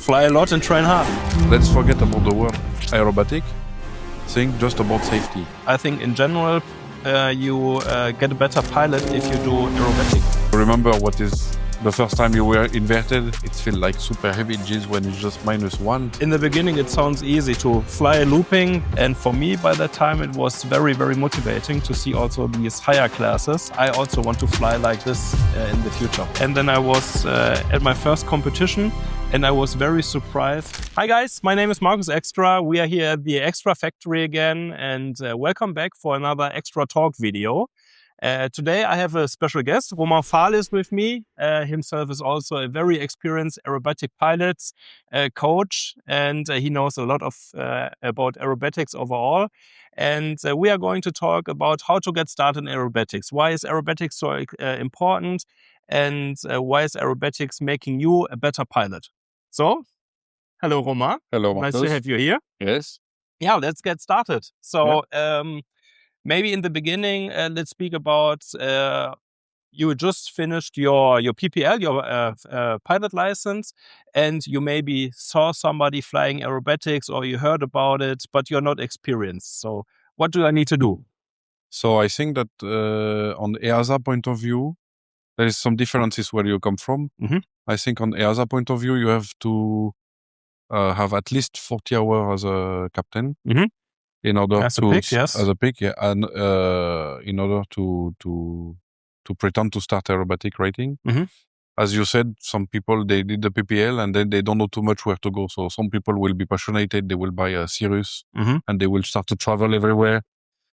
fly a lot and train hard. Let's forget about the word aerobatic. Think just about safety. I think in general, you get a better pilot if you do aerobatic. Remember what is the first time you were inverted? It feels like super heavy G's when it's just -1. In the beginning, it sounds easy to fly looping. And for me, by that time, it was very, very motivating to see also these higher classes. I also want to fly like this in the future. And then I was at my first competition and I was very surprised. Hi guys, my name is Markus Extra. We are here at the Extra Factory again and welcome back for another Extra Talk video. Today I have a special guest. Romain is with me. Himself is also a very experienced aerobatic pilot, coach, and he knows a lot about aerobatics overall. And we are going to talk about how to get started in aerobatics. Why is aerobatics so important? And why is aerobatics making you a better pilot? So, hello Romain. Hello, Markus. Nice to have you here. Yes. Yeah, let's get started. So, maybe in the beginning, let's speak about you just finished your PPL, your pilot license, and you maybe saw somebody flying aerobatics or you heard about it, but you're not experienced. So what do I need to do? So I think that on the EASA point of view, there is some differences where you come from. Mhm. I think on EASA point of view, you have to have at least 40 hours as a captain. Mhm. In order As a to pick, yes. as a pick, yeah, and in order to pretend to start aerobatic rating. Mhm. As you said, some people they did the PPL and then they don't know too much where to go. So some people will be passionate, they will buy a Cirrus Mhm. and they will start to travel everywhere.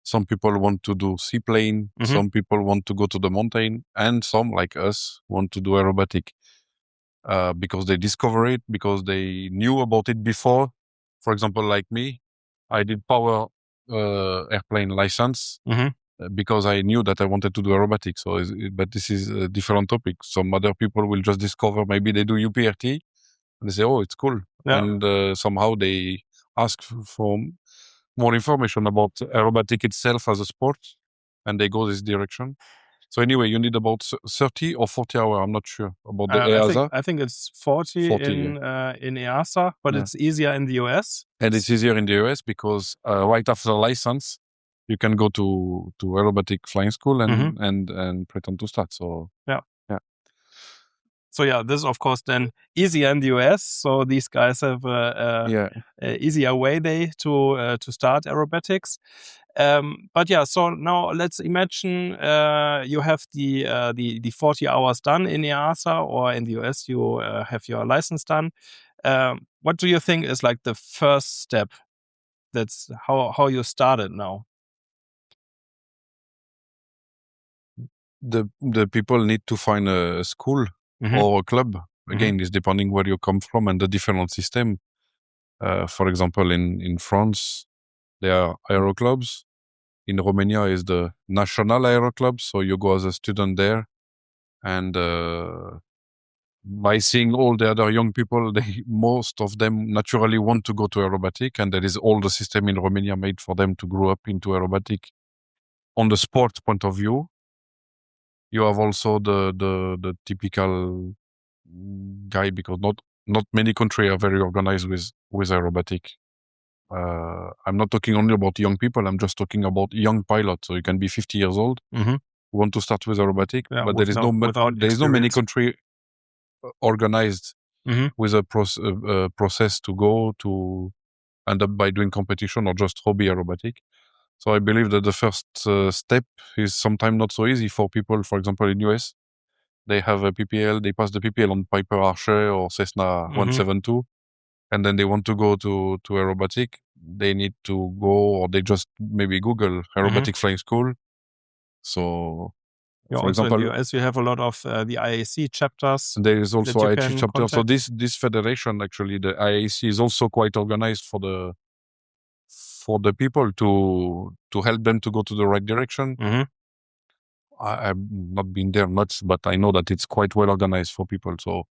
Some people want to do seaplane, Mhm. some people want to go to the mountain, and some like us want to do aerobatic because they discover it, because they knew about it before. For example, like me, I did power airplane license Mhm. because I knew that I wanted to do aerobatic. So, but this is a different topic. Some other people will just discover, maybe they do UPRT and they say, oh, it's cool. Yeah. And somehow they ask for more information about aerobatic itself as a sport and they go this direction. So anyway, you need about 30 or 40 hours. I'm not sure about the EASA. I think it's 40 in EASA, but Yeah. it's easier in the US. And it's easier in the US because right after the license, you can go to aerobatic flying school and pretend to start. So So yeah, this is of course then easier in the US. So these guys have a easier way to start aerobatics. But yeah, so now let's imagine you have the 40 hours done in EASA, or in the US you have your license done. What do you think is like the first step? That's how you started now. the people need to find a school or a club. Again, it's depending where you come from and the different system. For example, in France, there are aero clubs. In Romania is the national aero club. So you go as a student there. And by seeing all the other young people, most of them naturally want to go to aerobatic. And there is all the system in Romania made for them to grow up into aerobatic. On the sport point of view, you have also the typical guy, because not many countries are very organized with aerobatic. I'm not talking only about young people. I'm just talking about young pilots. So you can be 50 years old, want to start with aerobatic, but there is no many country organized with a process to go to end up by doing competition or just hobby aerobatic. So I believe that the first step is sometimes not so easy for people. For example, in US, they have a PPL, they pass the PPL on Piper Archer or Cessna 172, and then they want to go to aerobatic. They need to go, or they just maybe Google aerobatic flying school. So, for example, in the US, you have a lot of the IAC chapters. There is also IAC chapter. So this federation, actually, the IAC, is also quite organized for the people to help them to go to the right direction. I've not been there much, but I know that it's quite well organized for people. So,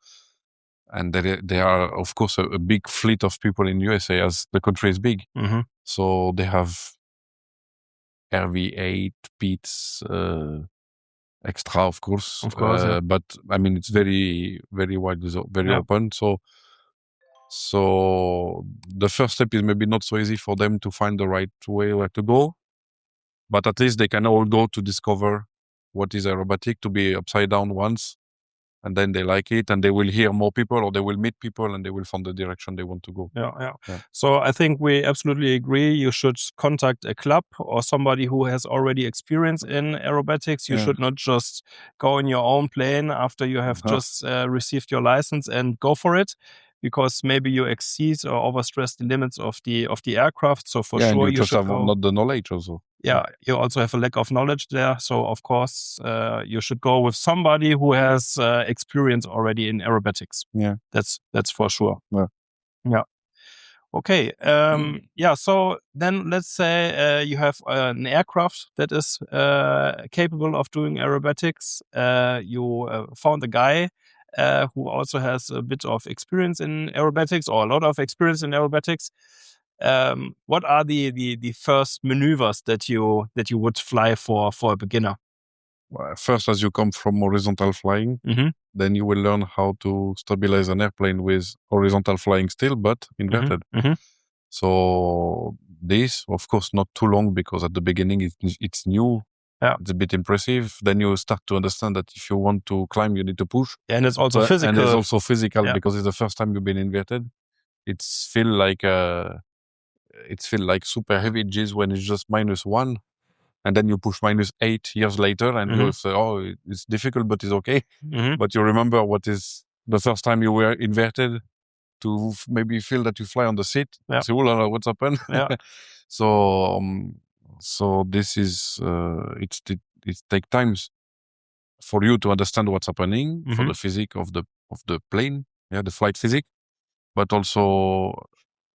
and there are, of course, a big fleet of people in USA, as the country is big. So they have RV8, Pete's, Extra, of course. Of course, yeah. But I mean, it's very, very wide, very open. So So the first step is maybe not so easy for them to find the right way where to go, but at least they can all go to discover what is aerobatic, to be upside down once, and then they like it, and they will hear more people, or they will meet people, and they will find the direction they want to go. Yeah. So I think we absolutely agree. You should contact a club or somebody who has already experience in aerobatics. You should not just go in your own plane after you have just received your license and go for it, because maybe you exceed or overstress the limits of the aircraft. So for sure, and you just should have not the knowledge also. Yeah, you also have a lack of knowledge there. So of course, you should go with somebody who has experience already in aerobatics. Yeah, that's for sure. Yeah. Okay. So then let's say you have an aircraft that is capable of doing aerobatics. You found a guy who also has a bit of experience in aerobatics, or a lot of experience in aerobatics. What are the first maneuvers that you would fly for a beginner? Well, first, as you come from horizontal flying, then you will learn how to stabilize an airplane with horizontal flying still, but inverted. So this, of course, not too long, because at the beginning it's new. It's a bit impressive. Then you start to understand that if you want to climb, you need to push. And it's also physical. And it's also physical, because it's the first time you've been inverted. It's feel like super heavy G's when it's just -1. And then you push -8 years later, and you say, oh, it's difficult, but it's okay. But you remember what is the first time you were inverted, to maybe feel that you fly on the seat. Say, oh, la, what's happened? So this is, it takes times for you to understand what's happening, for the physics of the plane, the flight physics, but also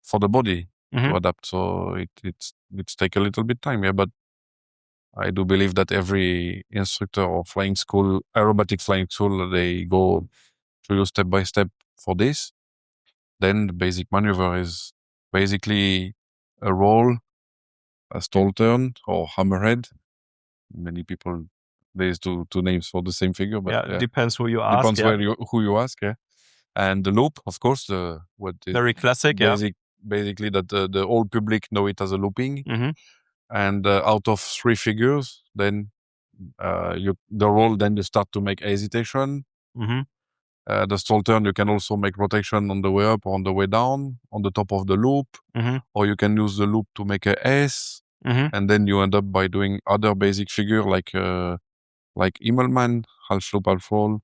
for the body to adapt. So it's take a little bit time, but I do believe that every instructor or flying school, aerobatic flying school, they go through you step by step for this. Then the basic maneuver is basically a roll, a stall turn, or hammerhead. Many people, there's two names for the same figure, but it depends who you ask. Depends who you ask. And the loop, of course, very classic. Basically, that the whole public know it as a looping. And out of 3 figures, then the roll, then you start to make hesitation. The stall turn, you can also make rotation on the way up or on the way down, on the top of the loop, or you can use the loop to make a S, and then you end up by doing other basic figure like Immelman, half loop, half roll,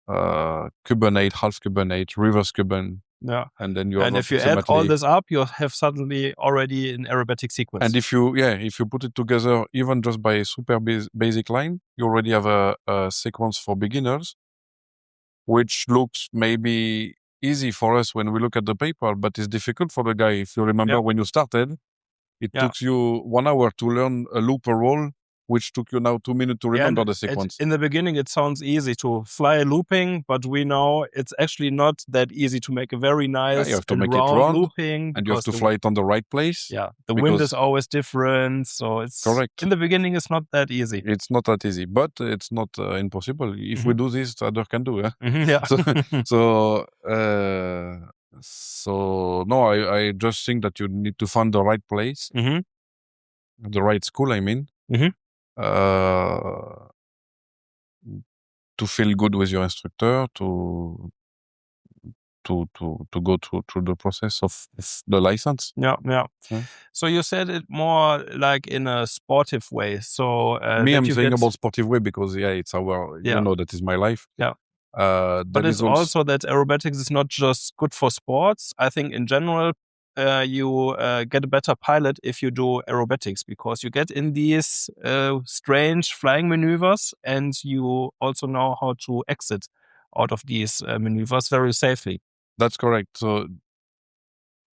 𝐶𝐞𝐵, half 𝐶𝐶, reverse 𝐶𝐶. And then you have, and if you add all this up, you have suddenly already an aerobatic sequence. And if you put it together, even just by a super basic line, you already have a sequence for beginners, which looks maybe easy for us when we look at the paper, but it's difficult for the guy. If you remember when you started, it took you 1 hour to learn a loop, a roll, which took you now 2 minutes to remember the sequence. In the beginning, it sounds easy to fly a looping, but we know it's actually not that easy to make a very nice you have to make round it round, looping. And you have to fly it on the right place. The wind is always different. So it's correct. In the beginning, it's not that easy. It's not that easy, but it's not impossible. If we do this, other can do. So no, I just think that you need to find the right place, the right school, I mean. To feel good with your instructor, to go through the process of the license. So you said it more like in a sportive way. So I'm saying about sportive way because it's our, that is my life. But it's also that aerobatics is not just good for sports. I think in general, you get a better pilot if you do aerobatics, because you get in these strange flying maneuvers, and you also know how to exit out of these maneuvers very safely. That's correct. So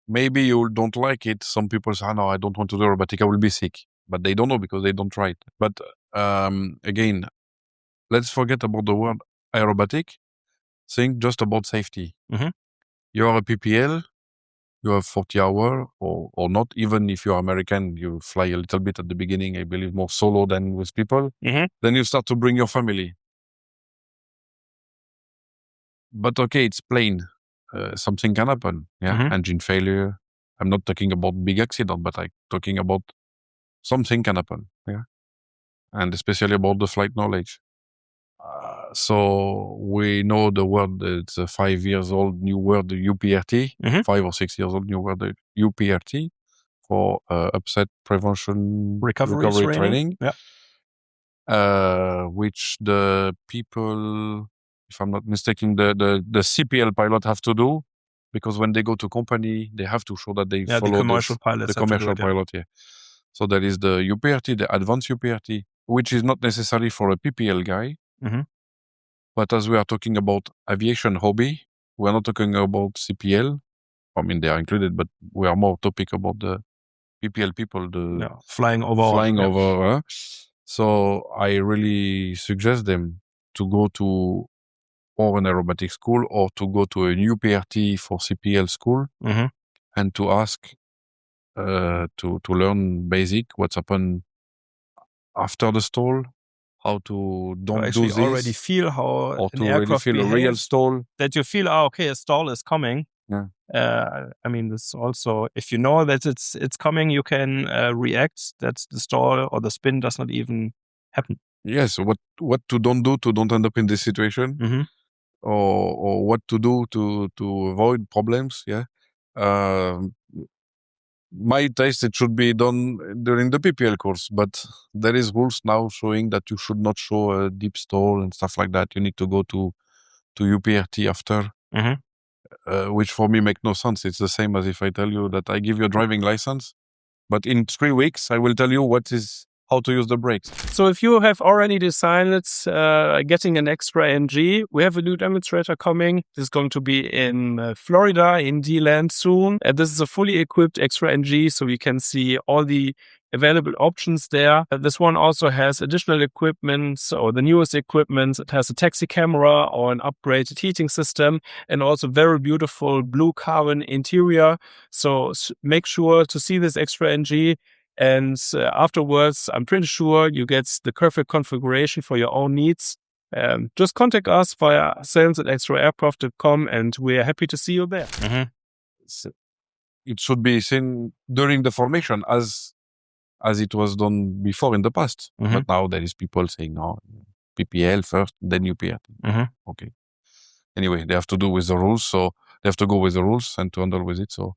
maybe you don't like it. Some people say, no, I don't want to do aerobatic, I will be sick. But they don't know because they don't try it. But again, let's forget about the word aerobatic. Think just about safety. You are a PPL, you have 40 hours or not. Even if you're American, you fly a little bit at the beginning, I believe more solo than with people. Then you start to bring your family. But okay, it's plane. something can happen. Yeah, engine failure. I'm not talking about big accident, but I'm talking about something can happen. Yeah, and especially about the flight knowledge. So we know the word, it's a 5 years old new word, UPRT, 5 or 6 years old new word, UPRT, for upset prevention recovery training. Yeah. Which the people, if I'm not mistaken, the CPL pilot have to do, because when they go to company, they have to show that they follow the commercial pilots. The commercial pilot, yeah. So that is the UPRT, the advanced UPRT, which is not necessary for a PPL guy. But as we are talking about aviation hobby, we're not talking about CPL. I mean, they are included, but we are more topic about the PPL people, the flying over. So I really suggest them to go to or an aerobatic school or to go to a UPRT for CPL school and to ask to learn basic what's happened after the stall, how to don't do this, already feel how or an to aircraft really feel a real stall. That you feel, okay, a stall is coming. Yeah. I mean, this also, if you know that it's coming, you can react that the stall or the spin does not even happen. Yes, what to don't do to don't end up in this situation, or what to do to avoid problems. Yeah. My taste, it should be done during the PPL course, but there is rules now showing that you should not show a deep stall and stuff like that. You need to go to UPRT after, which for me make no sense. It's the same as if I tell you that I give you a driving license, but in 3 weeks I will tell you how to use the brakes. So if you have already decided getting an extra NG, we have a new demonstrator coming. This is going to be in Florida, in D-Land soon. And this is a fully equipped extra NG, so you can see all the available options there. This one also has additional equipment, or the newest equipment. It has a taxi camera or an upgraded heating system, and also very beautiful blue carbon interior. So make sure to see this extra NG. And afterwards, I'm pretty sure you get the perfect configuration for your own needs. Just contact us via sales@extraaircraft.com, and we're happy to see you there. So it should be seen during the formation as it was done before in the past. But now there is people saying, no, PPL first, then UPRT. Okay. Anyway, they have to do with the rules, so they have to go with the rules and to handle with it. So,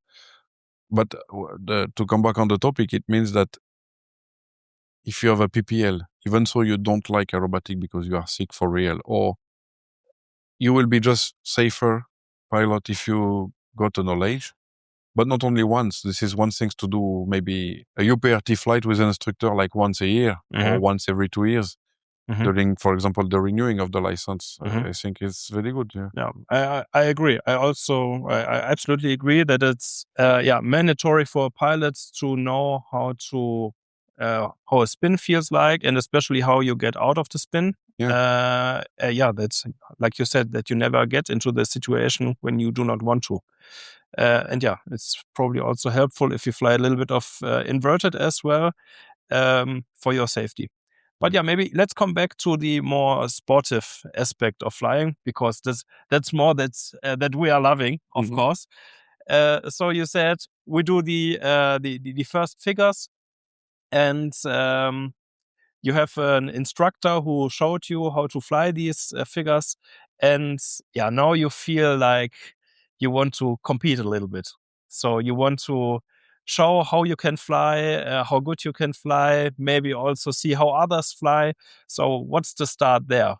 but to come back on the topic, it means that if you have a PPL, even so you don't like aerobatic because you are sick for real, or you will be just safer pilot if you got the knowledge. But not only once. This is one thing to do, maybe a UPRT flight with an instructor like once a year or once every 2 years during, for example, the renewing of the license. I think it's very good. Yeah, I agree. I absolutely agree that it's mandatory for pilots to know how a spin feels like, and especially how you get out of the spin. That's like you said, that you never get into the situation when you do not want to. And it's probably also helpful if you fly a little bit of inverted as well, for your safety. But maybe let's come back to the more sportive aspect of flying, because that's more that we are loving, of course. So you said we do the first figures, and you have an instructor who showed you how to fly these figures, and now you feel like you want to compete a little bit. So you want to show how you can fly, how good you can fly, maybe also see how others fly. So what's the start there?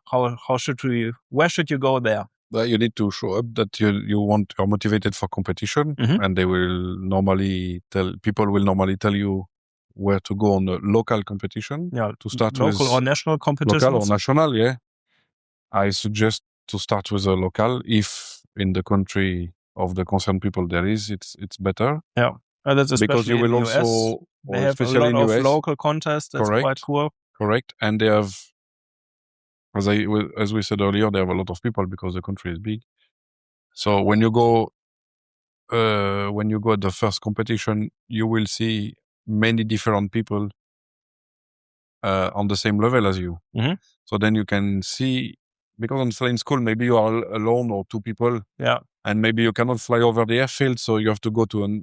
Where should you go there? Well, you need to show up that you're motivated for competition, and people will normally tell you where to go on a local competition. To start local with or national competitions. Local or national, yeah. I suggest to start with a local. If in the country of the concerned people there is, it's better. Yeah. That's especially because you will in the also, US. They have a lot of local contests. That's quite cool. Correct. And they have, as we said earlier, they have a lot of people because the country is big. So when you go at the first competition, you will see many different people on the same level as you. So then you can see, because on flying school, maybe you are alone or two people. Yeah. and maybe you cannot fly over the airfield, so you have to go to an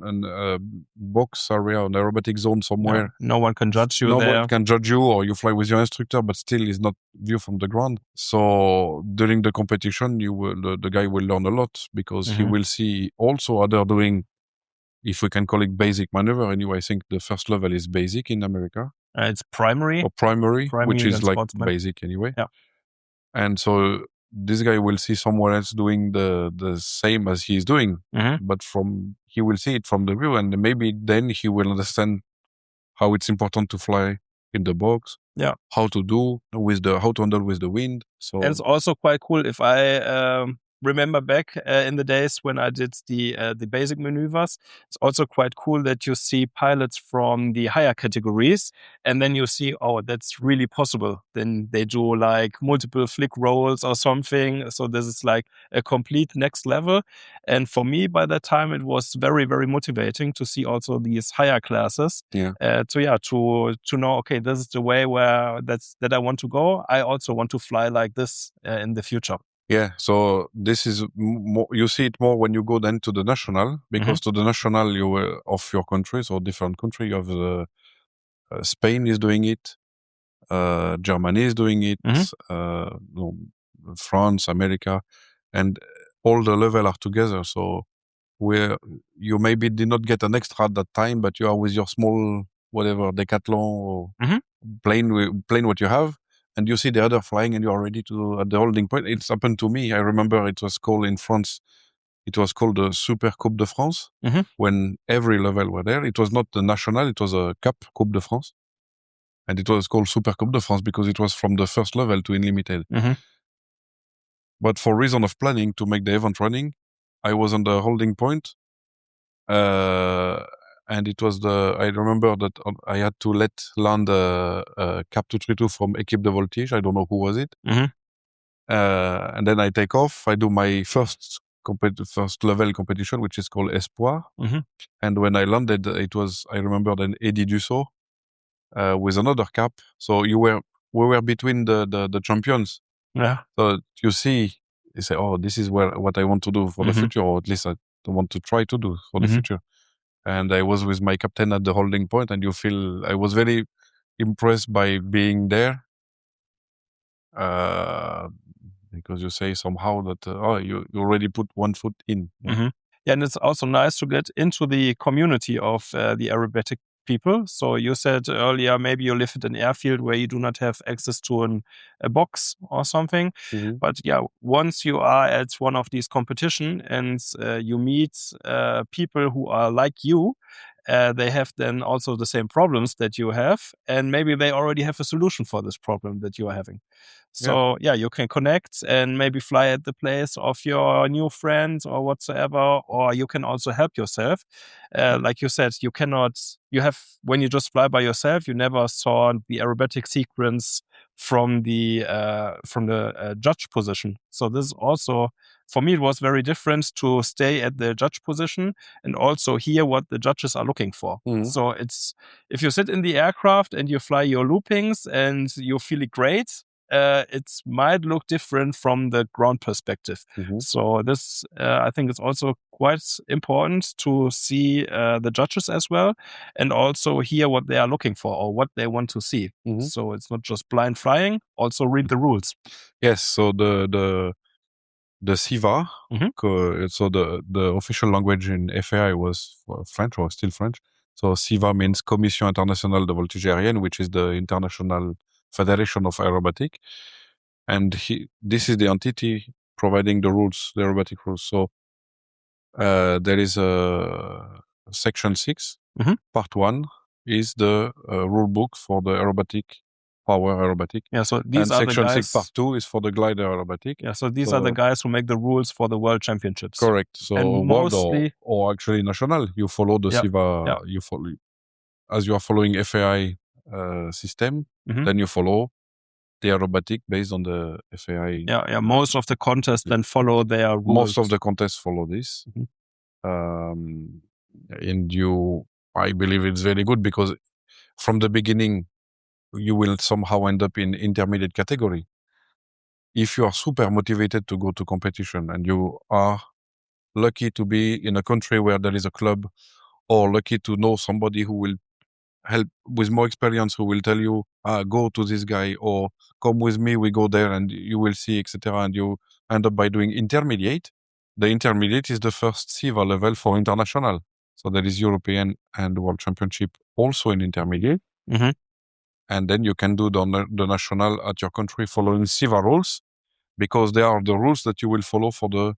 box area, an aerobatic zone somewhere. Yeah. No one can judge you No there. one can judge you, or you fly with your instructor, but still is not view from the ground. So during the competition, the guy will learn a lot, because he will see also other doing, if we can call it basic maneuver. Anyway, I think the first level is basic in America. It's primary. Or primary, which is like sportsman. basic anyway. Yeah. And so this guy will see someone else doing the same as he's doing, but he will see it from the view, and maybe then he will understand how it's important to fly in the box. Yeah. How to handle with the wind. So and it's also quite cool if I remember back in the days when I did the basic maneuvers. It's also quite cool that you see pilots from the higher categories, and then you see, oh, that's really possible. Then they do like multiple flick rolls or something. So this is like a complete next level. And for me, by that time, it was very, very motivating to see also these higher classes. Yeah. To know, okay, this is the way that I want to go. I also want to fly like this in the future. Yeah, so this is more, you see it more when you go then to the national, because to the national of your countries or different country, you have Spain is doing it, Germany is doing it, France, America, and all the level are together. So where you maybe did not get an extra at that time, but you are with your small whatever Decathlon or plane what you have, and you see the other flying, and you are ready to at the holding point. It's happened to me. I remember it was called in France. It was called the Super Coupe de France, when every level were there. It was not the national; it was a Cup Coupe de France, and it was called Super Coupe de France because it was from the first level to unlimited. But for reason of planning to make the event running, I was on the holding point. And it was I remember that I had to land a Cap 232 from Équipe de Voltige. I don't know who was it. And then I take off. I do my first level competition, which is called Espoir. And when I landed, I remember then Eddie Dussault with another cap. So we were between the champions. Yeah. So you say, oh, this is what I want to do for the future, or at least I want to try to do for the future. And I was with my captain at the holding point, and I was very impressed by being there, because you say somehow that you already put one foot in. Yeah, and it's also nice to get into the community of the aerobatic people. So you said earlier, maybe you live at an airfield where you do not have access to a box or something. But yeah, once you are at one of these competitions and you meet people who are like you, they have then also the same problems that you have, and maybe they already have a solution for this problem that you are having. So yeah, you can connect and maybe fly at the place of your new friend or whatsoever, or you can also help yourself. Like you said, when you just fly by yourself, you never saw the aerobatic sequence from the judge position. So this is also, for me, it was very different to stay at the judge position and also hear what the judges are looking for. So if you sit in the aircraft and you fly your loopings and you feel it great, it might look different from the ground perspective. So this, I think, is also quite important to see the judges as well, and also hear what they are looking for or what they want to see. So it's not just blind flying, also read the rules. Yes, so the CIVA, so the official language in FAI was French, or still French. So CIVA means Commission Internationale de Voltige Aérienne, which is the international federation of aerobatic. And this is the entity providing the rules, the aerobatic rules. So there is a section 6, part 1 is the rule book for the aerobatic, power aerobatic. Yeah, so these are section the guys. 6, part 2 is for the glider aerobatic. Yeah, so these are the guys who make the rules for the world championships. Correct. So and world mostly, or actually national, you follow the CIVA. You follow, as you are following FAI system, then you follow the aerobatic based on the FAI. Yeah. Most of the contests then follow their rules. Most of the contests follow this. And I believe it's very good, because from the beginning, you will somehow end up in intermediate category. If you are super motivated to go to competition and you are lucky to be in a country where there is a club, or lucky to know somebody who will help with more experience, who will tell you, go to this guy, or come with me, we go there and you will see, etc. And you end up by doing intermediate. The intermediate is the first SIVA level for international. So there is European and World Championship also in intermediate. Mm-hmm. And then you can do the national at your country following SIVA rules, because they are the rules that you will follow for the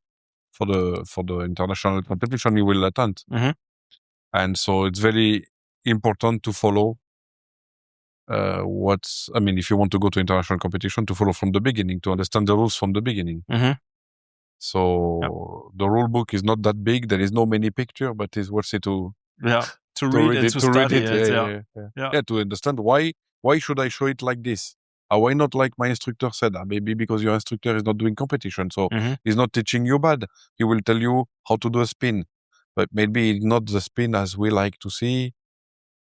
international competition you will attend. Mm-hmm. And so it's very important to follow if you want to go to international competition, to follow from the beginning, to understand the rules from the beginning. Mm-hmm. So the rule book is not that big. There is no many picture, but it's worth it to read it, to study it. Yeah, to understand why should I show it like this? Why not like my instructor said? Maybe because your instructor is not doing competition, so he's not teaching you bad. He will tell you how to do a spin, but maybe not the spin as we like to see.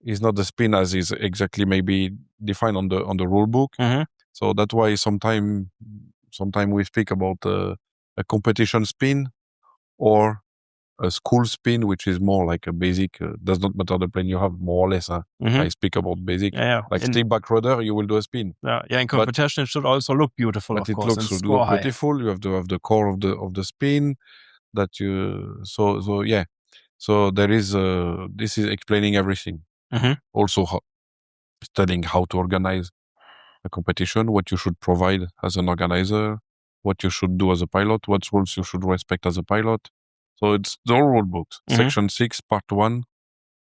It's not the spin as is exactly maybe defined on the rule book. So that's why sometime we speak about a competition spin or a school spin, which is more like a basic, does not matter the plane you have, more or less. I speak about basic. Like stick back rudder, you will do a spin. In competition it should also look beautiful, but of course. It should look beautiful. You have to have the core of the spin that you, so there is, this is explaining everything. Also studying how to organize a competition, what you should provide as an organizer, what you should do as a pilot, what rules you should respect as a pilot. So it's the whole rule book. Section 6, part 1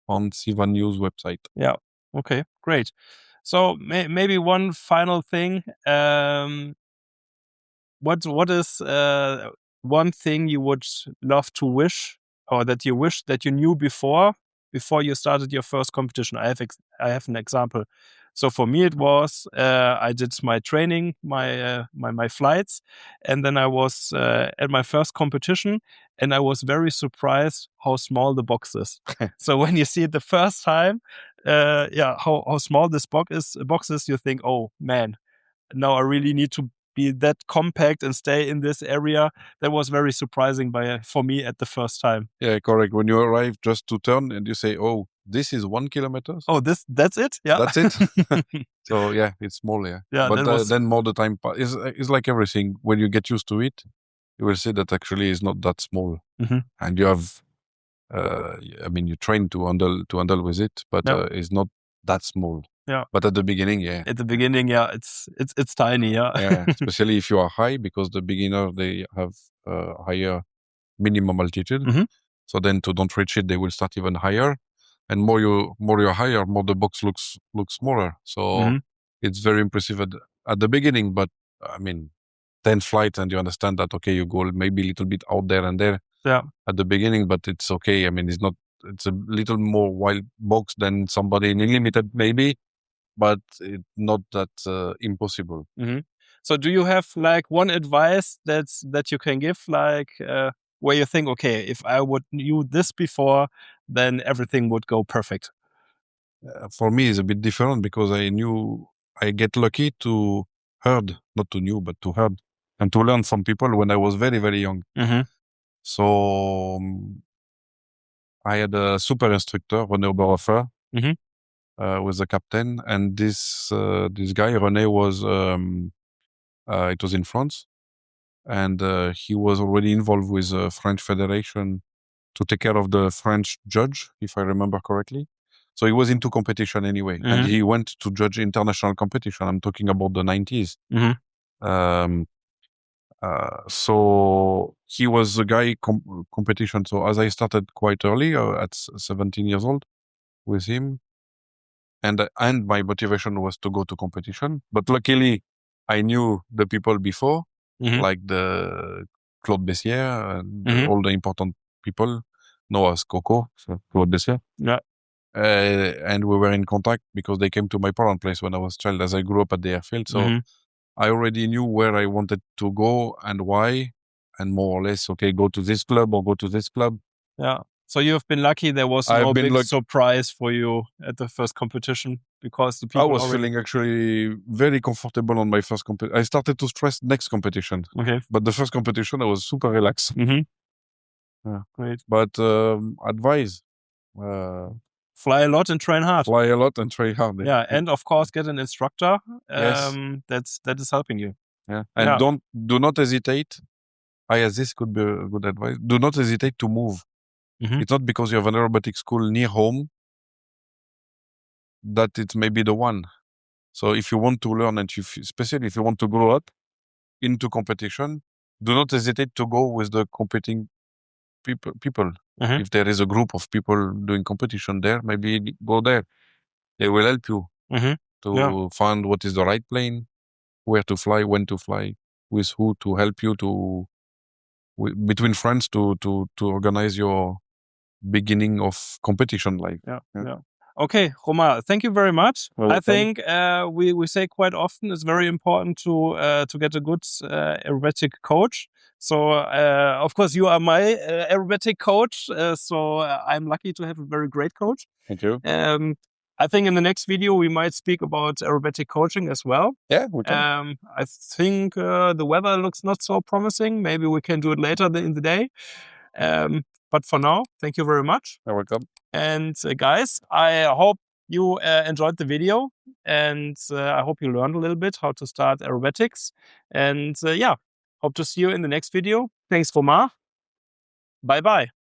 on SIVA News website. Yeah. Okay, great. So maybe one final thing. What is one thing you would love to wish, or that you wish that you knew before you started your first competition? I have an example. So for me, it was I did my training, my flights, and then I was at my first competition, and I was very surprised how small the box is. So when you see it the first time, how small this box is, you think, oh man, now I really need to be that compact and stay in this area. That was very surprising for me at the first time. Yeah, correct. When you arrive just to turn and you say, oh, this is 1 kilometer. Oh, that's it? Yeah. That's it? So yeah, it's small, yeah. But then more the time, it's like everything. When you get used to it, you will see that actually it's not that small. And you have, you train to handle with it, but it's not that small. Yeah. But at the beginning, it's tiny, yeah, especially if you are high, because the beginner, they have higher minimum altitude. So then to don't reach it, they will start even higher. And more you're higher, more the box looks smaller. So it's very impressive at the beginning. But 10 flights and you understand that, okay, you go maybe a little bit out there and there at the beginning, but it's okay. It's a little more wild box than somebody in limited maybe, but it's not that impossible. So do you have like one advice that you can give, like where you think, okay, if I would knew this before, then everything would go perfect? For me, it's a bit different, because I get lucky to heard, not to knew, but to heard and to learn from people when I was very, very young. So I had a super instructor, René Oberhofer, was the captain, and this guy René was it was in France, and he was already involved with the French Federation to take care of the French judge, if I remember correctly. So he was into competition anyway, and he went to judge international competition. I'm talking about the 90s. So he was the guy competition. So as I started quite early, at 17 years old, with him, and my motivation was to go to competition. But luckily, I knew the people before, like the Claude Bessières and all the important people know as Coco, so Claude Bessières. Yeah. And we were in contact because they came to my parent place when I was a child, as I grew up at the airfield. So I already knew where I wanted to go and why, and more or less, okay, go to this club or go to this club. Yeah. So you've been lucky. There was no big surprise for you at the first competition, because the people. I was feeling actually very comfortable on my first competition. I started to stress next competition. Okay. But the first competition, I was super relaxed. Yeah. Great. But advise, Fly a lot and train hard. fly a lot and train hard. Yeah, and of course get an instructor. Yes. That is helping you. Yeah. And Yeah. do not hesitate. I guess this could be a good advice. Do not hesitate to move. Mhm. It's not because you have an aerobatic school near home that it's maybe the one. So if you want to learn and especially if you want to grow up into competition, do not hesitate to go with the competing people. Mhm. If there is a group of people doing competition there, maybe go there. They will help you Mhm. to Yeah. find what is the right plane, where to fly, when to fly, with who to help you between friends to organize your beginning of competition life. Yeah. Yeah. Okay, Romain, thank you very much. You're I welcome. think we say quite often it's very important to get a good aerobatic coach. So of course you are my aerobatic coach. So I'm lucky to have a very great coach. Thank you. I think in the next video we might speak about aerobatic coaching as well. Yeah, we can. I think the weather looks not so promising. Maybe we can do it later in the day. But for now, thank you very much. You're welcome. And guys, I hope you enjoyed the video, and I hope you learned a little bit how to start aerobatics. And yeah, hope to see you in the next video. Thanks, Romain. Bye bye.